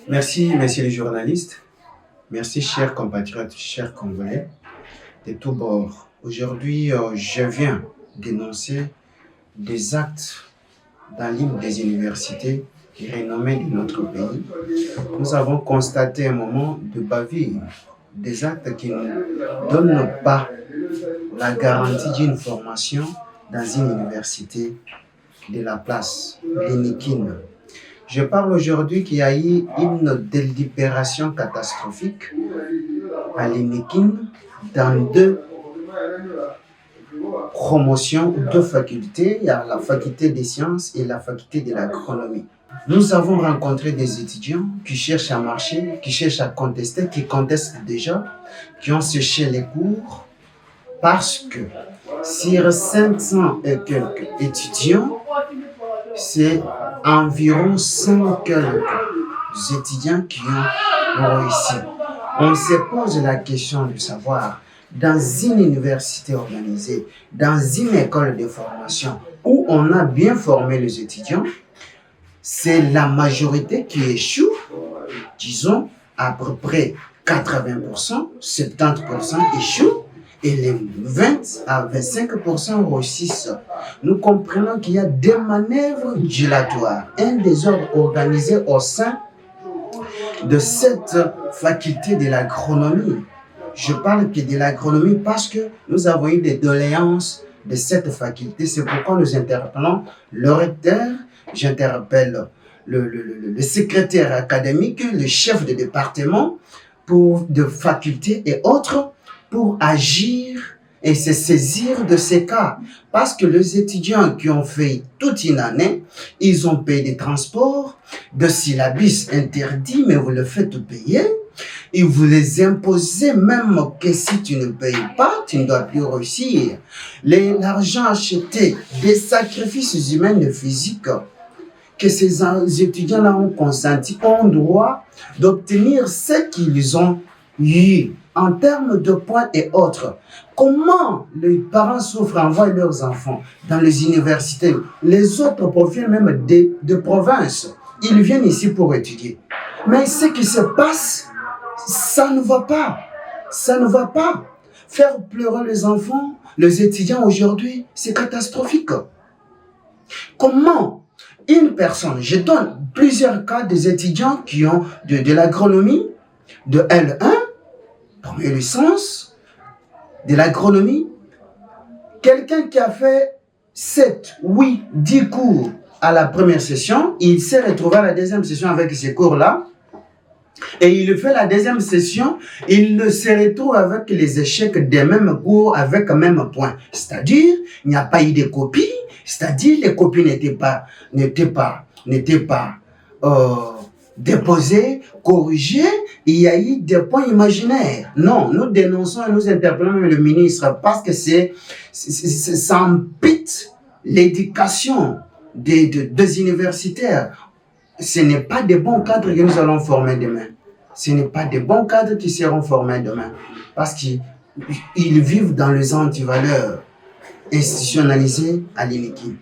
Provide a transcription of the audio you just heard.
Merci, messieurs les journalistes. Merci, chers compatriotes, chers Congolais de tous bords. Aujourd'hui, je viens dénoncer des actes dans l'une des universités renommées de notre pays. Nous avons constaté un moment de bavure, des actes qui ne donnent pas la garantie d'une formation dans une université de la place, l'Inikine. Je parle aujourd'hui qu'il y a eu une délibération catastrophique à l'Inikine dans deux promotions, deux facultés. Il y a la faculté des sciences et la faculté de l'agronomie. Nous avons rencontré des étudiants qui cherchent à marcher, qui cherchent à contester, qui contestent déjà, qui ont séché les cours parce que sur 500 et quelques étudiants, c'est environ 100 quelques étudiants qui ont réussi. On se pose la question de savoir, dans une université organisée, dans une école de formation où on a bien formé les étudiants, c'est la majorité qui échoue, disons à peu près 80%, 70% échouent, et les 20 à 25% réussissent. Nous comprenons qu'il y a des manœuvres dilatoires, un désordre organisé au sein de cette faculté de l'agronomie. Je parle que de l'agronomie parce que nous avons eu des doléances de cette faculté. C'est pourquoi nous interpellons le recteur, j'interpelle le secrétaire académique, le chef de département de faculté et autres, pour agir et se saisir de ces cas. Parce que les étudiants qui ont fait toute une année, ils ont payé des transports, de syllabus interdits, mais vous le faites payer. Et vous les imposez même que si tu ne payes pas, tu ne dois plus réussir. L'argent acheté, des sacrifices humains et physiques que ces étudiants-là ont consenti, ont droit d'obtenir ce qu'ils ont eu en termes de points et autres. Comment les parents souffrent, envoient leurs enfants dans les universités. Les autres proviennent même de province. Ils viennent ici pour étudier. Mais ce qui se passe, ça ne va pas. Ça ne va pas. Faire pleurer les enfants, les étudiants aujourd'hui, c'est catastrophique. Comment une personne, je donne plusieurs cas des étudiants qui ont de l'agronomie, de L1, première licence, de l'agronomie, quelqu'un qui a fait 7, 8, 10 cours à la première session, il s'est retrouvé à la deuxième session avec ces cours-là, et il fait la deuxième session, il se retrouve avec les échecs des mêmes cours avec le même point. C'est-à-dire, il n'y a pas eu de copies, c'est-à-dire les copies n'étaient pas déposées, corrigées, il y a eu des points imaginaires. Non, nous dénonçons et nous interpellons même le ministre parce que ça empite l'éducation des universitaires. Ce n'est pas des bons cadres que nous allons former demain. Ce n'est pas des bons cadres qui seront formés demain. Parce qu'ils vivent dans les antivaleurs institutionnalisées à l'Inikine.